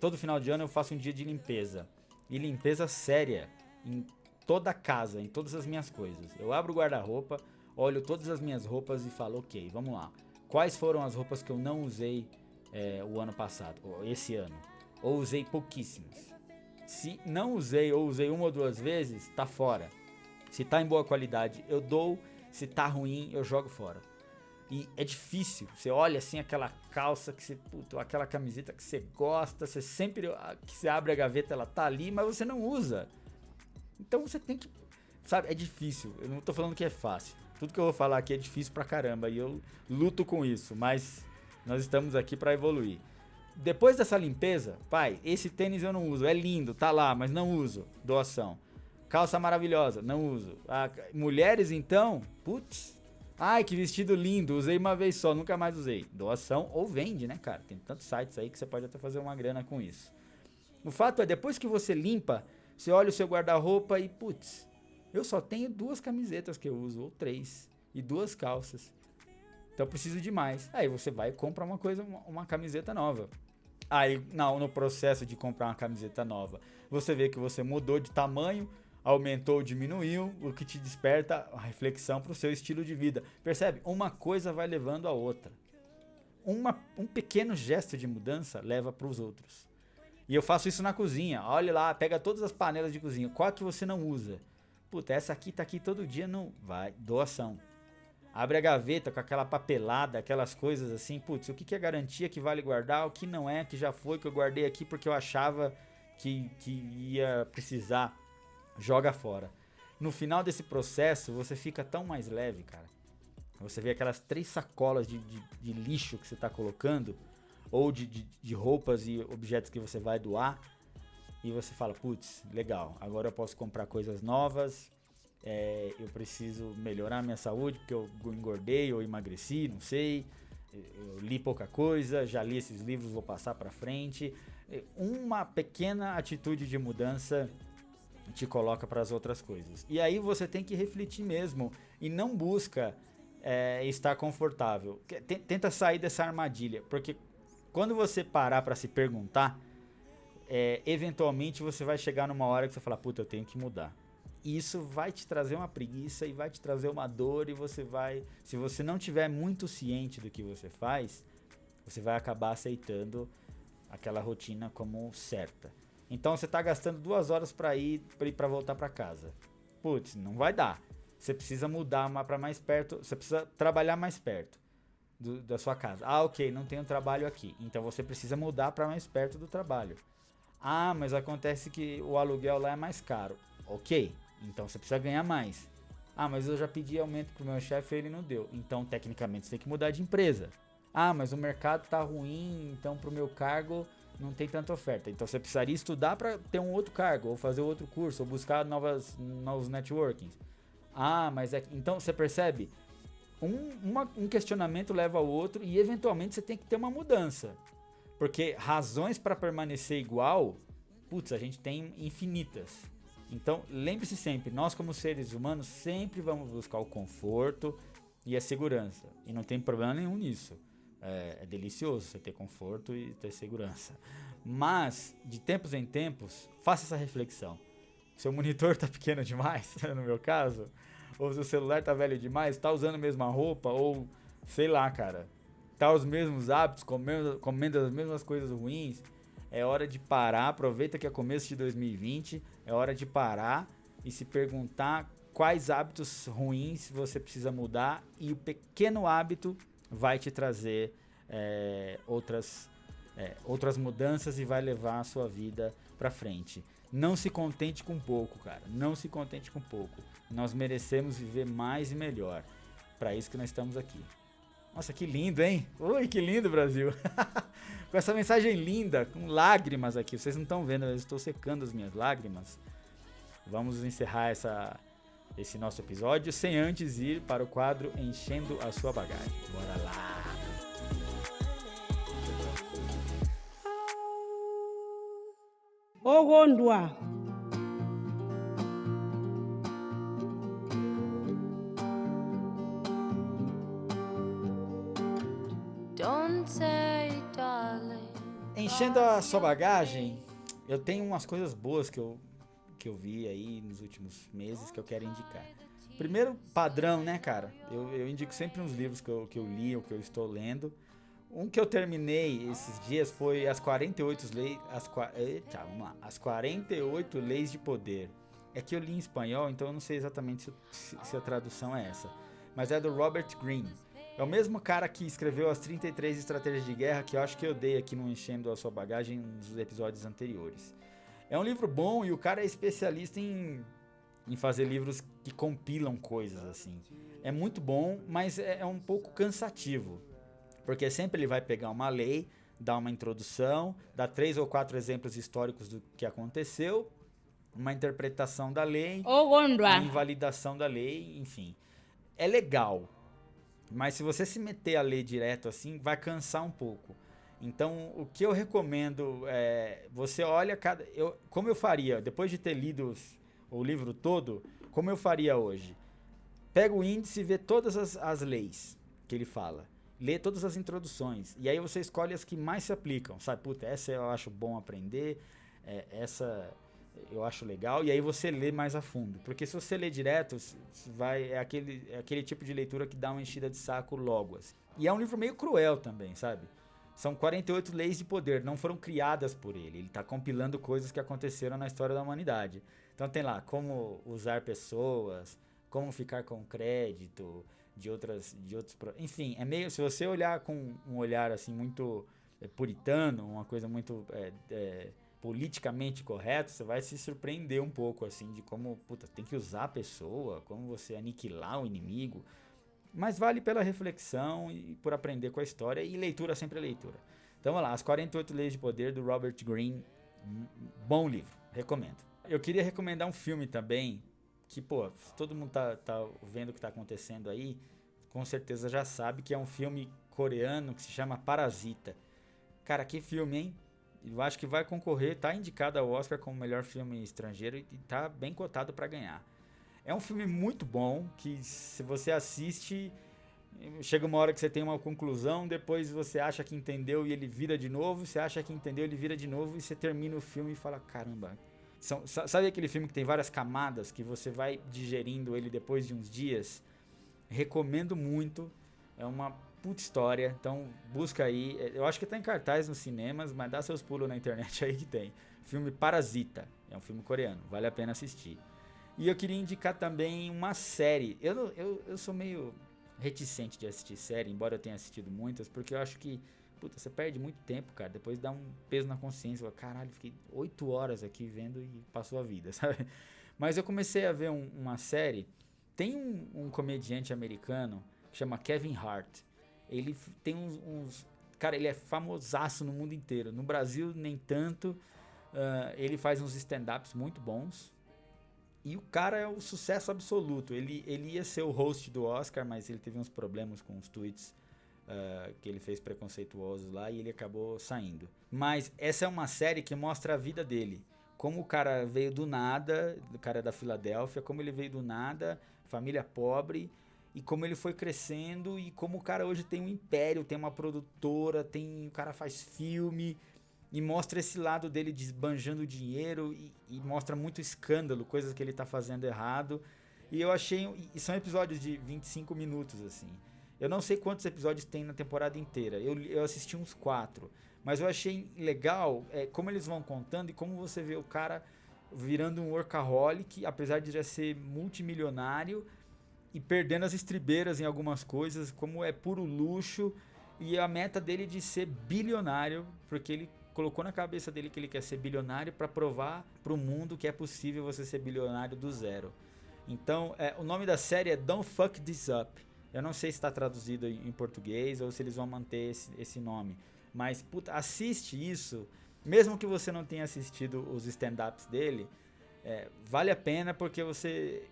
todo final de ano eu faço um dia de limpeza. E limpeza séria em toda a casa, em todas as minhas coisas. Eu abro o guarda-roupa, olho todas as minhas roupas e falo, ok, vamos lá. Quais foram as roupas que eu não usei o ano passado, ou esse ano? Ou usei pouquíssimas. Se não usei ou usei uma ou duas vezes, tá fora. Se tá em boa qualidade, eu dou. Se tá ruim, eu jogo fora. E é difícil. Você olha assim aquela calça que você, aquela camiseta que você gosta, você sempre que você abre a gaveta, ela tá ali, mas você não usa. Então você tem que, sabe, é difícil. Eu não tô falando que é fácil. Tudo que eu vou falar aqui é difícil pra caramba e eu luto com isso, mas nós estamos aqui pra evoluir. Depois dessa limpeza, pai, esse tênis eu não uso, é lindo, tá lá, mas não uso, doação. Calça maravilhosa, não uso. Mulheres então, putz, ai que vestido lindo, usei uma vez só, nunca mais usei. Doação ou vende, né, cara? Tem tantos sites aí que você pode até fazer uma grana com isso. O fato é, depois que você limpa, você olha o seu guarda-roupa e, putz, eu só tenho 2 camisetas que eu uso, ou 3, e 2 calças. Então eu preciso de mais. Aí você vai e compra uma camiseta nova. Aí no processo de comprar uma camiseta nova, você vê que você mudou de tamanho, aumentou ou diminuiu, o que te desperta a reflexão para o seu estilo de vida. Percebe? Uma coisa vai levando a outra. Um pequeno gesto de mudança leva para os outros. E eu faço isso na cozinha. Olha lá, pega todas as panelas de cozinha. Qual que você não usa? Puta, essa aqui tá aqui todo dia, não vai. Doação. Abre a gaveta com aquela papelada, aquelas coisas assim. Putz, o que é garantia que vale guardar? O que não é, que já foi, que eu guardei aqui porque eu achava que ia precisar. Joga fora. No final desse processo, você fica tão mais leve, cara. Você vê aquelas 3 sacolas de lixo que você tá colocando, ou de roupas e objetos que você vai doar, e você fala, putz, legal, agora eu posso comprar coisas novas, eu preciso melhorar minha saúde, porque eu engordei ou emagreci, não sei, eu li pouca coisa, já li esses livros, vou passar pra frente. Uma pequena atitude de mudança te coloca para as outras coisas. E aí você tem que refletir mesmo e não busca estar confortável. Tenta sair dessa armadilha, porque quando você parar para se perguntar, eventualmente você vai chegar numa hora que você fala, puta, eu tenho que mudar. E isso vai te trazer uma preguiça e vai te trazer uma dor e você vai, se você não tiver muito ciente do que você faz, você vai acabar aceitando aquela rotina como certa. Então você tá gastando 2 horas para ir para voltar para casa. Putz, não vai dar. Você precisa mudar para mais perto, você precisa trabalhar mais perto da sua casa. Ah, ok, não tenho trabalho aqui. Então você precisa mudar para mais perto do trabalho. Ah, mas acontece que o aluguel lá é mais caro. Ok, então você precisa ganhar mais. Ah, mas eu já pedi aumento pro meu chefe e ele não deu. Então tecnicamente você tem que mudar de empresa. Ah, mas o mercado tá ruim, então pro meu cargo não tem tanta oferta. Então você precisaria estudar para ter um outro cargo, ou fazer outro curso, ou buscar novos networkings. Ah, mas é... Então você percebe? Um questionamento leva ao outro e eventualmente você tem que ter uma mudança. Porque razões para permanecer igual, putz, a gente tem infinitas. Então lembre-se sempre, nós como seres humanos sempre vamos buscar o conforto e a segurança. E não tem problema nenhum nisso. É delicioso você ter conforto e ter segurança. Mas, de tempos em tempos, faça essa reflexão. Seu monitor tá pequeno demais, no meu caso, ou seu celular tá velho demais, tá usando a mesma roupa, ou sei lá, cara, tá os mesmos hábitos, comendo as mesmas coisas ruins. É hora de parar, aproveita que é começo de 2020, é hora de parar e se perguntar quais hábitos ruins você precisa mudar, e o pequeno hábito vai te trazer outras mudanças e vai levar a sua vida pra frente. Não se contente com pouco, cara. Não se contente com pouco. Nós merecemos viver mais e melhor. Para isso que nós estamos aqui. Nossa, que lindo, hein? Ui, que lindo, Brasil. Com essa mensagem linda, com lágrimas aqui. Vocês não estão vendo, eu estou secando as minhas lágrimas. Vamos encerrar esse nosso episódio sem antes ir para o quadro Enchendo a Sua Bagagem. Bora lá! Ogondwa. Don't say, darling. Enchendo a sua bagagem, eu tenho umas coisas boas que eu vi aí nos últimos meses que eu quero indicar. Primeiro, padrão, né, cara? Eu indico sempre uns livros que eu li ou que eu estou lendo. Um que eu terminei esses dias foi As 48 Leis... As 48 Leis de Poder. É que eu li em espanhol, então eu não sei exatamente se a tradução é essa. Mas é do Robert Greene. É o mesmo cara que escreveu as 33 Estratégias de Guerra, que eu acho que eu dei aqui no Enchendo a Sua Bagagem nos episódios anteriores. É um livro bom e o cara é especialista em fazer livros que compilam coisas, assim. É muito bom, mas é um pouco cansativo. Porque sempre ele vai pegar uma lei, dar uma introdução, dar 3 ou 4 exemplos históricos do que aconteceu, uma interpretação da lei, Ogondwa. a invalidação da lei, enfim. É legal, mas se você se meter a ler direto assim, vai cansar um pouco. Então, o que eu recomendo é, você olha como eu faria, depois de ter lido o livro todo, como eu faria hoje? Pega o índice e vê todas as leis que ele fala. Lê todas as introduções. E aí você escolhe as que mais se aplicam. Sabe, puta, essa eu acho bom aprender, essa eu acho legal. E aí você lê mais a fundo. Porque se você lê direto, é aquele tipo de leitura que dá uma enchida de saco logo. Assim. E é um livro meio cruel também, sabe? São 48 leis de poder, não foram criadas por ele. Ele está compilando coisas que aconteceram na história da humanidade. Então tem lá como usar pessoas, como ficar com crédito de outros... Enfim, é meio... Se você olhar com um olhar assim muito puritano, uma coisa muito politicamente correta, você vai se surpreender um pouco assim de como, puta, tem que usar a pessoa, como você aniquilar o inimigo. Mas vale pela reflexão e por aprender com a história, e leitura sempre é leitura. Então vamos lá, As 48 Leis de Poder, do Robert Greene. Bom livro, recomendo. Eu queria recomendar um filme também, que, pô, todo mundo tá vendo o que tá acontecendo aí, com certeza já sabe que é um filme coreano que se chama Parasita. Cara, que filme, hein? Eu acho que vai concorrer, tá indicado ao Oscar como melhor filme estrangeiro e tá bem cotado para ganhar. É um filme muito bom, que se você assiste, chega uma hora que você tem uma conclusão, depois você acha que entendeu e ele vira de novo, você acha que entendeu, ele vira de novo, e você termina o filme e fala, caramba. Sabe aquele filme que tem várias camadas, que você vai digerindo ele depois de uns dias? Recomendo muito, é uma puta história, então busca aí. Eu acho que tá em cartaz nos cinemas, mas dá seus pulos na internet aí que tem. Filme Parasita, é um filme coreano, vale a pena assistir. E eu queria indicar também uma série. Eu sou meio reticente de assistir série, embora eu tenha assistido muitas, porque eu acho que, puta, você perde muito tempo, cara. Depois dá um peso na consciência. Caralho, fiquei 8 horas aqui vendo e passou a vida, sabe? Mas eu comecei a ver uma série. Tem um comediante americano que chama Kevin Hart. Ele tem uns... Cara, ele é famosaço no mundo inteiro. No Brasil, nem tanto. Ele faz uns stand-ups muito bons. E o cara é um sucesso absoluto. Ele ia ser o host do Oscar, mas ele teve uns problemas com os tweets que ele fez preconceituosos lá e ele acabou saindo. Mas essa é uma série que mostra a vida dele. Como o cara veio do nada, o cara é da Filadélfia, como ele veio do nada, família pobre, e como ele foi crescendo, e como o cara hoje tem um império, tem uma produtora, o cara faz filme, e mostra esse lado dele desbanjando dinheiro, e mostra muito escândalo, coisas que ele tá fazendo errado. E eu achei, e são episódios de 25 minutos, assim. Eu não sei quantos episódios tem na temporada inteira, eu assisti uns 4. Mas eu achei legal como eles vão contando e como você vê o cara virando um workaholic, apesar de já ser multimilionário e perdendo as estribeiras em algumas coisas, como é puro luxo, e a meta dele de ser bilionário, porque ele colocou na cabeça dele que ele quer ser bilionário para provar para o mundo que é possível você ser bilionário do zero. Então, o nome da série é Don't Fuck This Up. Eu não sei se está traduzido em português ou se eles vão manter esse nome. Mas, puta, assiste isso, mesmo que você não tenha assistido os stand-ups dele, vale a pena porque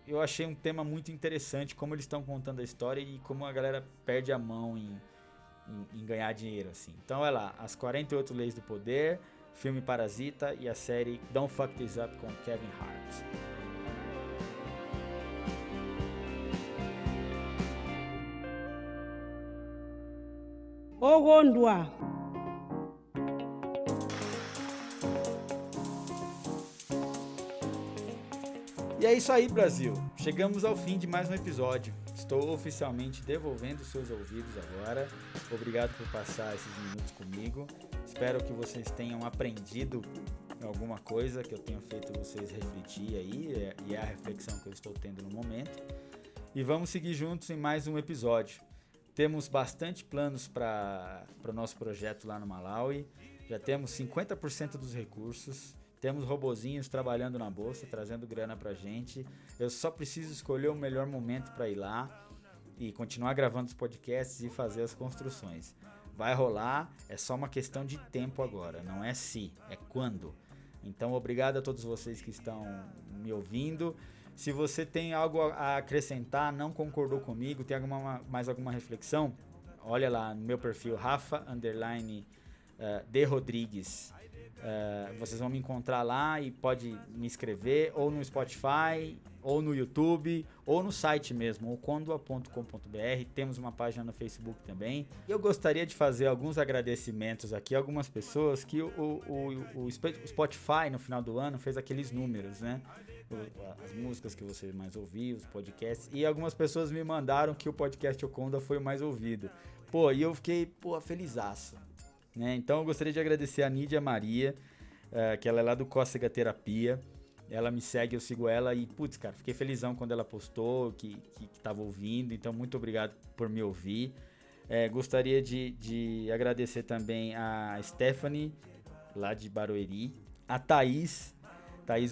eu achei um tema muito interessante, como eles estão contando a história e como a galera perde a mão em ganhar dinheiro, assim. Então, olha lá, As 48 Leis do Poder, filme Parasita e a série Don't Fuck This Up com Kevin Hart. Ogondwa. E é isso aí, Brasil. Chegamos ao fim de mais um episódio. Estou oficialmente devolvendo seus ouvidos agora. Obrigado por passar esses minutos comigo. Espero que vocês tenham aprendido alguma coisa, que eu tenha feito vocês refletir aí, e é a reflexão que eu estou tendo no momento. E vamos seguir juntos em mais um episódio. Temos bastante planos para o nosso projeto lá no Malawi. Já temos 50% dos recursos. Temos robozinhos trabalhando na bolsa, trazendo grana pra gente. Eu só preciso escolher o melhor momento para ir lá e continuar gravando os podcasts e fazer as construções. Vai rolar, é só uma questão de tempo agora, não é se, é quando. Então, obrigado a todos vocês que estão me ouvindo. Se você tem algo a acrescentar, não concordou comigo, tem mais alguma reflexão, olha lá no meu perfil, Rafa_de Rodrigues. Vocês vão me encontrar lá e pode me escrever ou no Spotify, ou no YouTube, ou no site mesmo, okondwa.com.br. Temos uma página no Facebook também. Eu gostaria de fazer alguns agradecimentos aqui a algumas pessoas que o Spotify no final do ano fez aqueles números, né? As músicas que você mais ouviu, os podcasts, e algumas pessoas me mandaram que o podcast Okondwa foi o mais ouvido. E eu fiquei, felizaço. Né? Então eu gostaria de agradecer a Nídia Maria, que ela é lá do Cócega Terapia. Ela me segue, eu sigo ela e, cara, fiquei felizão quando ela postou que tava ouvindo, então muito obrigado por me ouvir. Gostaria de agradecer também a Stephanie, lá de Barueri, a Thaís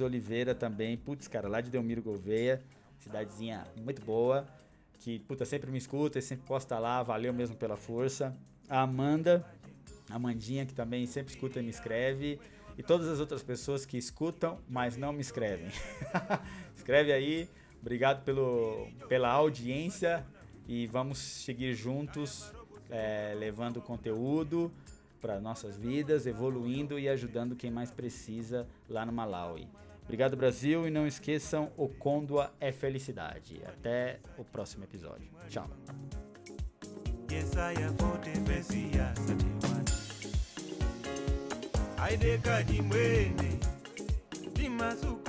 Oliveira também, cara, lá de Delmiro Gouveia, cidadezinha muito boa, que, sempre me escuta e sempre posta lá, valeu mesmo pela força. A Amandinha, que também sempre escuta e me escreve. E todas as outras pessoas que escutam, mas não me escrevem. Escreve aí. Obrigado pela audiência. E vamos seguir juntos, levando conteúdo para nossas vidas, evoluindo e ajudando quem mais precisa lá no Malawi. Obrigado, Brasil. E não esqueçam, Okondwa é felicidade. Até o próximo episódio. Tchau. Aideka jimwene, dimasuka